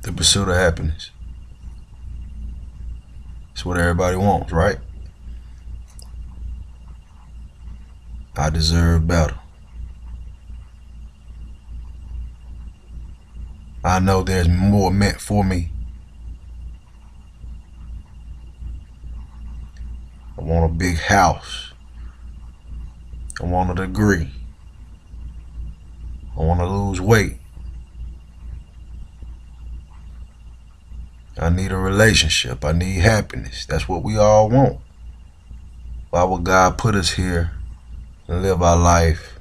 The pursuit of happiness. It's what everybody wants, right? I deserve better. I know there's more meant for me. I want a big house. I want a degree. I want to lose weight. I need a relationship. I need happiness. That's what we all want. Why would God put us here and live our life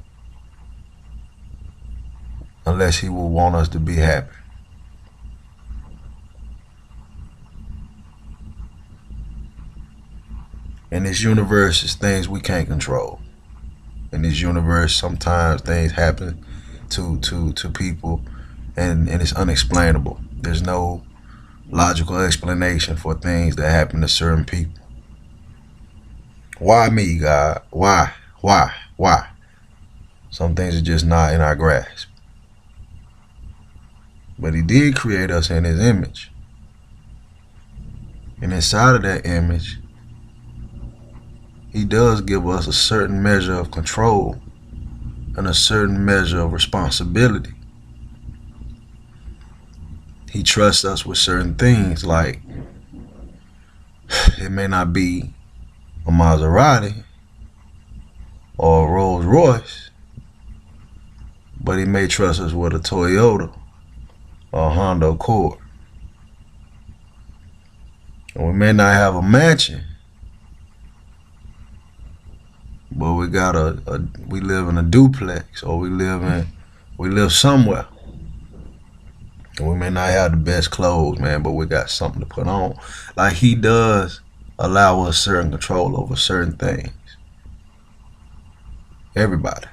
unless He would want us to be happy? In this universe, it's things we can't control. In this universe, sometimes things happen to people, and it's unexplainable. There's no logical explanation for things that happen to certain people. Why me, God? Why? Why? Why? Some things are just not in our grasp. But He did create us in His image. And inside of that image, He does give us a certain measure of control and a certain measure of responsibility. He trusts us with certain things, like it may not be a Maserati or a Rolls Royce, but He may trust us with a Toyota or a Honda Accord. And we may not have a mansion, but we got we live in a duplex, or we live somewhere. And we may not have the best clothes, man, but we got something to put on. Like He does allow us certain control over certain things. Everybody.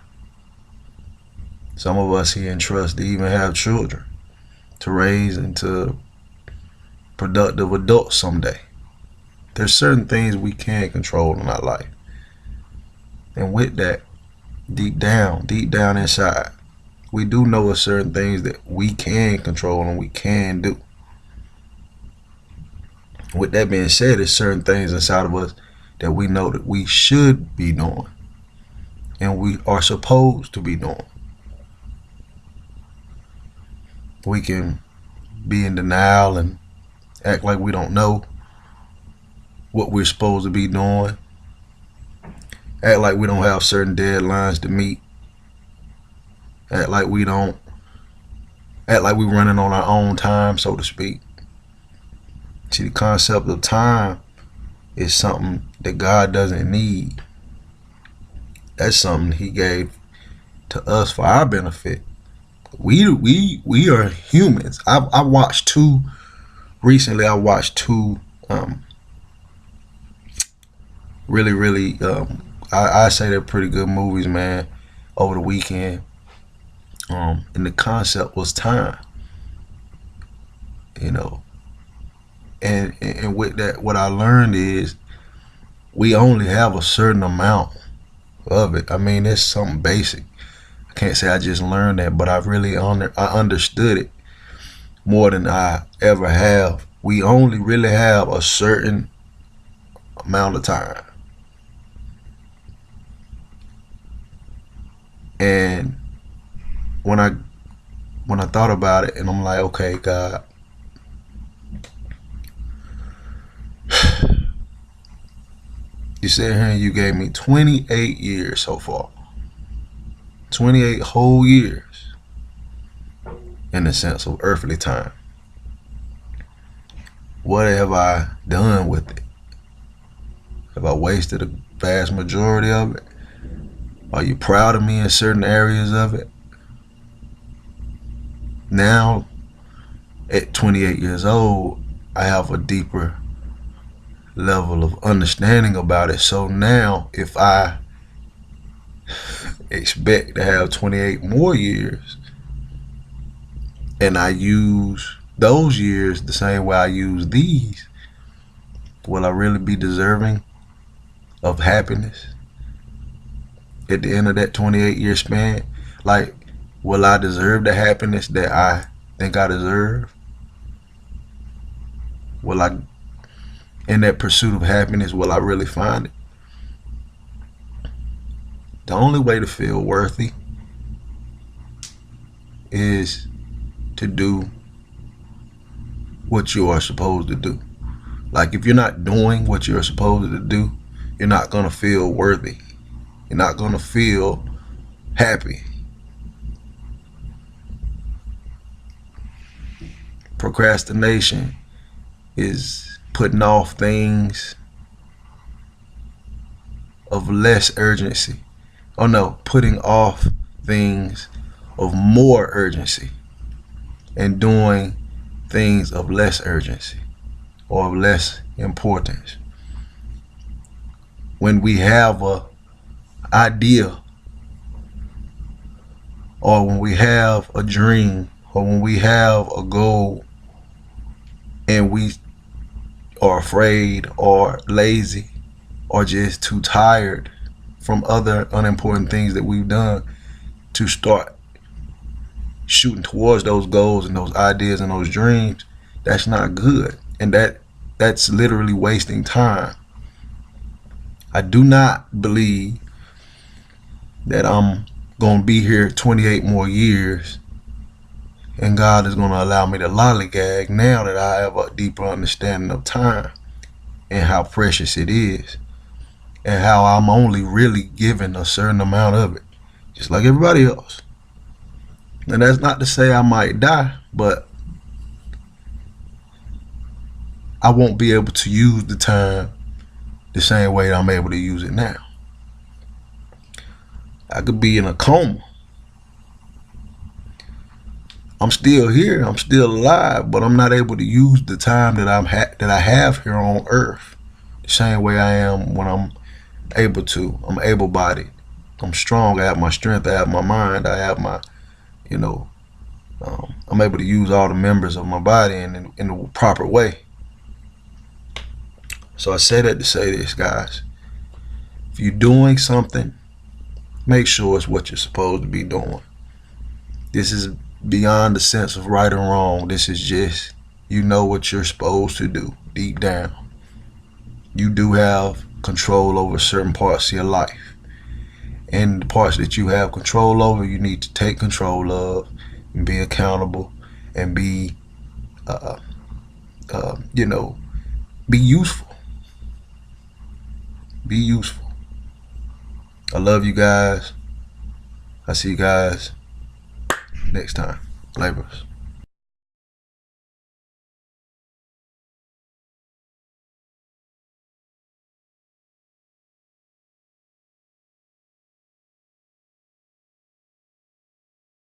Some of us He entrusts to even have children, to raise into productive adults someday. There's certain things we can't control in our life. And with that, deep down inside, we do know of certain things that we can control and we can do. With that being said, there's certain things inside of us that we know that we should be doing and we are supposed to be doing. We can be in denial and act like we don't know what we're supposed to be doing. Act like we don't have certain deadlines to meet. Act like we're running on our own time, so to speak. See, the concept of time is something that God doesn't need. That's something He gave to us for our benefit. We are humans. I watched two recently. I watched two really I say they're pretty good movies, man, over the weekend. And the concept was time, you know. And with that, what I learned is we only have a certain amount of it. I mean, it's something basic. I can't say I just learned that, but I understood it more than I ever have. We only really have a certain amount of time. And when I thought about it, and I'm like, okay, God, you said here you gave me 28 years so far. 28 whole years in the sense of earthly time. What have I done with it? Have I wasted a vast majority of it? Are you proud of me in certain areas of it? Now, at 28 years old, I have a deeper level of understanding about it. So now, if I expect to have 28 more years, and I use those years the same way I use these, will I really be deserving of happiness at the end of that 28-year span? Like, will I deserve the happiness that I think I deserve? Will I, in that pursuit of happiness, will I really find it? The only way to feel worthy is to do what you are supposed to do. Like, if you're not doing what you're supposed to do, you're not going to feel worthy. You're not going to feel happy. Procrastination is putting off things of less urgency. Oh no, putting off things of more urgency and doing things of less urgency or of less importance. When we have a idea, or when we have a dream, or when we have a goal, and we are afraid or lazy or just too tired from other unimportant things that we've done to start shooting towards those goals and those ideas and those dreams, that's not good. And that's literally wasting time. I do not believe that I'm going to be here 28 more years and God is going to allow me to lollygag now that I have a deeper understanding of time and how precious it is and how I'm only really given a certain amount of it, just like everybody else. And that's not to say I might die, but I won't be able to use the time the same way I'm able to use it now. I could be in a coma. I'm still here, I'm still alive, but I'm not able to use the time that I have here on earth the same way I am when I'm able to. I'm able-bodied. I'm strong. I have my strength. I have my mind. I have my, I'm able to use all the members of my body in the proper way. So I say that to say this, guys. If you're doing something, make sure it's what you're supposed to be doing. This is beyond the sense of right or wrong. This is just, you know what you're supposed to do deep down. You do have control over certain parts of your life. And the parts that you have control over, you need to take control of and be accountable and be, be useful. Be useful. I love you guys. I see you guys next time. Laborers.